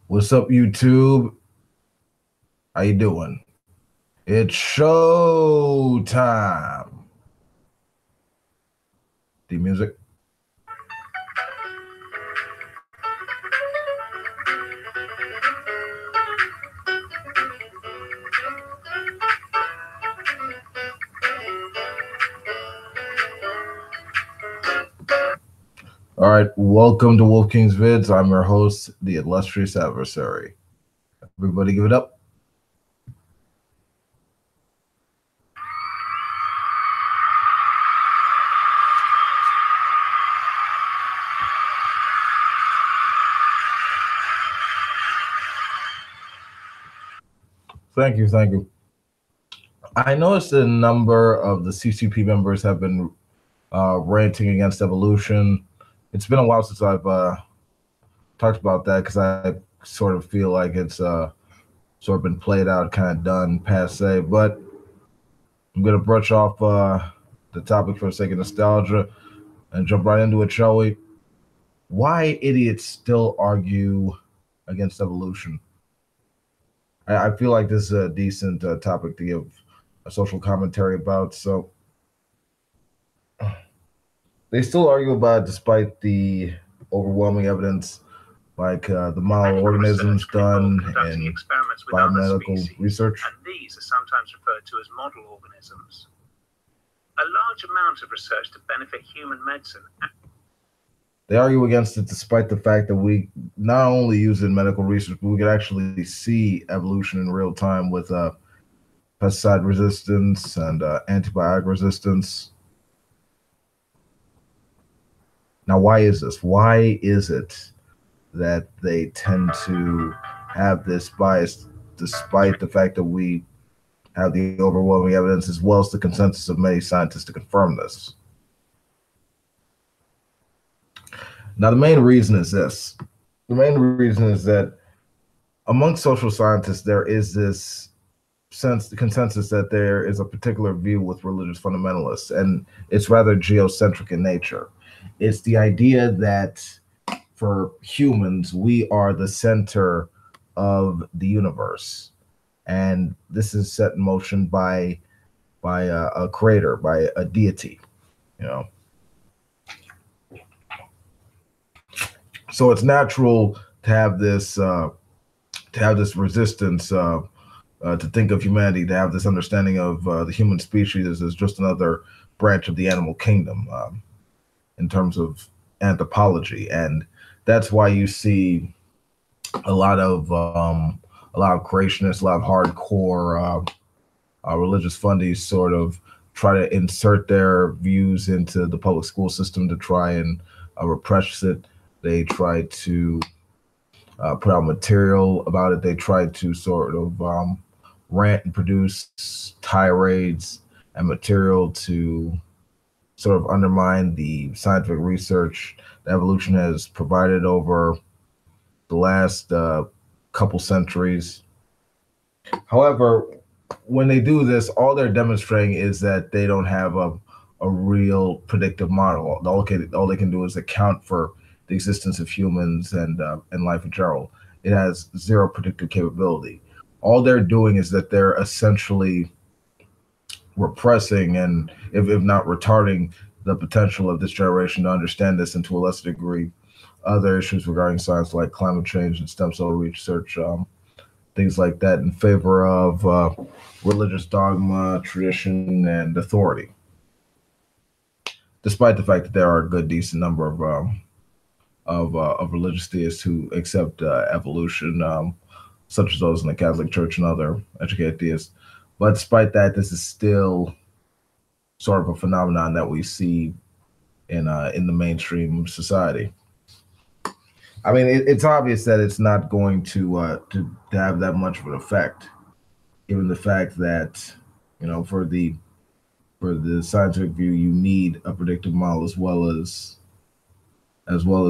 What's up, YouTube? How you doing? It's show time. The music. All right, welcome to Wolf King's Vids. I'm your host, the illustrious adversary. Everybody give it up. Thank you, thank you. I noticed a number of the CCP members have been ranting against evolution. It's been a while since I've talked about that because I sort of feel like it's sort of been played out, kind of done, passe. But I'm going to brush off the topic for the sake of nostalgia and jump right into it, shall we? Why idiots still argue against evolution? I feel like this is a decent topic to give a social commentary about. So they still argue about it despite the overwhelming evidence, like the model organisms done in biomedical research. And these are sometimes referred to as model organisms. A large amount of research to benefit human medicine. They argue against it despite the fact that we not only use it in medical research, but we could actually see evolution in real time with pesticide resistance and antibiotic resistance. Now, why is this? Why is it that they tend to have this bias despite the fact that we have the overwhelming evidence as well as the consensus of many scientists to confirm this? Now, the main reason is this. The main reason is that among social scientists, there is this the consensus that there is a particular view with religious fundamentalists, and it's rather geocentric in nature. It's the idea that for humans, we are the center of the universe, and this is set in motion by a creator, by a deity, you know. So it's natural to have this resistance to think of humanity, to have this understanding of the human species as just another branch of the animal kingdom in terms of anthropology, and that's why you see a lot of creationists, a lot of hardcore religious fundies sort of try to insert their views into the public school system to try and repress it. They try to put out material about it. They try to sort of rant and produce tirades and material to sort of undermine the scientific research that evolution has provided over the last couple centuries. However, when they do this, all they're demonstrating is that they don't have a real predictive model. All they can do is account for the existence of humans and life in general. It has zero predictive capability. All they're doing is that they're essentially repressing and, if not retarding, the potential of this generation to understand this, and to a lesser degree, other issues regarding science like climate change and stem cell research, things like that, in favor of religious dogma, tradition, and authority. Despite the fact that there are a good, decent number of religious theists who accept evolution, such as those in the Catholic Church and other educated theists. But despite that, this is still sort of a phenomenon that we see in the mainstream society. I mean, it's obvious that it's not going to have that much of an effect, given the fact that, you know, for the scientific view, you need a predictive model as well as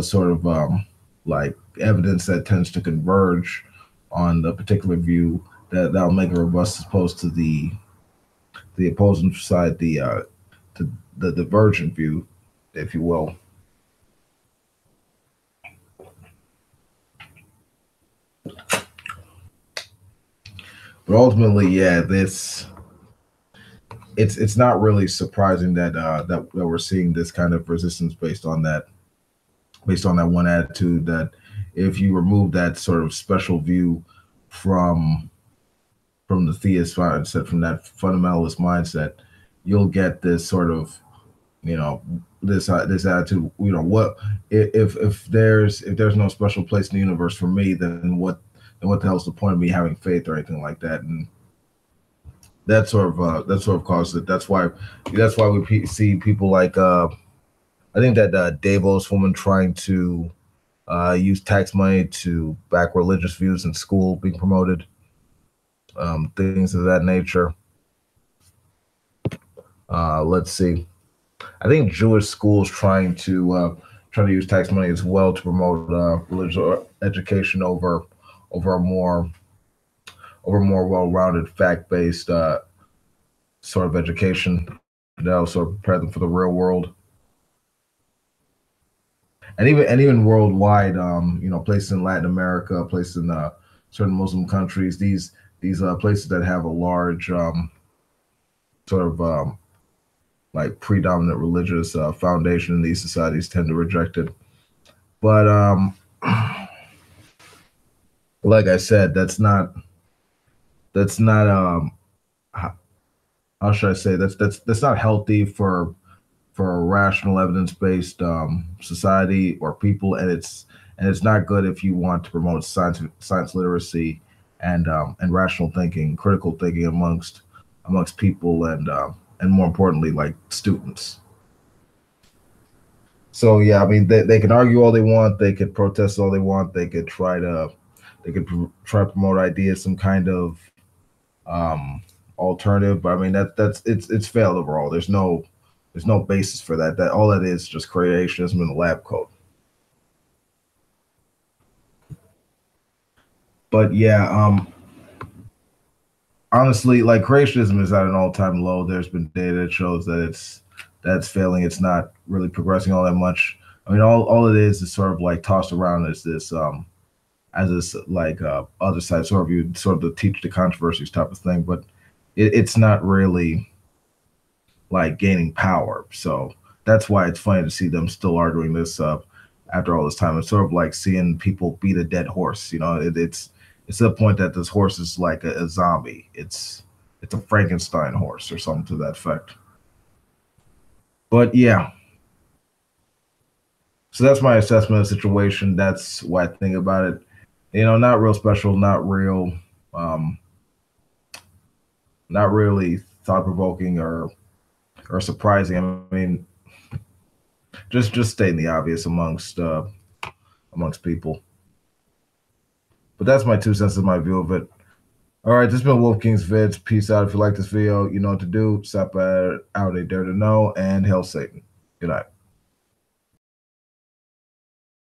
sort of like evidence that tends to converge on the particular view that'll make it robust, as opposed to the opposing side, the divergent view, if you will. But ultimately, yeah, this it's not really surprising that that we're seeing this kind of resistance based on that one attitude that if you remove that sort of special view from the theist mindset, from that fundamentalist mindset, you'll get this sort of, you know, this attitude. You know, what if there's no special place in the universe for me, then what the hell's the point of me having faith or anything like that? And that sort of causes it. That's why see people like I think that Davos woman trying to use tax money to back religious views in school being promoted, things of that nature. Let's see. I think Jewish schools trying to use tax money as well to promote religious education over a more well-rounded, fact-based sort of education that also prepare them for the real world. And even worldwide, you know, places in Latin America, places in certain Muslim countries, these places that have a large sort of like predominant religious foundation in these societies tend to reject it. But like I said, that's not how should I say, that's not healthy for a rational evidence based society or people, and it's not good if you want to promote science literacy and rational thinking, critical thinking amongst people and more importantly, like students. So yeah, I mean they can argue all they want, they could protest all they want, try to promote ideas, some kind of um, alternative. But I mean that's it's failed overall. There's no basis for that. That all that is just creationism in the lab coat. But yeah, honestly, like creationism is at an all-time low. There's been data that shows that that's failing. It's not really progressing all that much. I mean, all it is sort of like tossed around as this like other side sort of you sort of the teach the controversies type of thing, but it's not really like gaining power. So that's why it's funny to see them still arguing this after all this time. It's sort of like seeing people beat a dead horse. You know, it's to the point that this horse is like a zombie. It's a Frankenstein horse or something to that effect. But yeah, so that's my assessment of the situation. That's what I think about it. You know, not real special, um, not really thought provoking or surprising. I mean, just stating the obvious amongst people. But that's my 2 cents of my view of it. All right, this has been Wolf King's Vids. Peace out. If you like this video, you know what to do. Stop out a dare to know and hail Satan. Good night.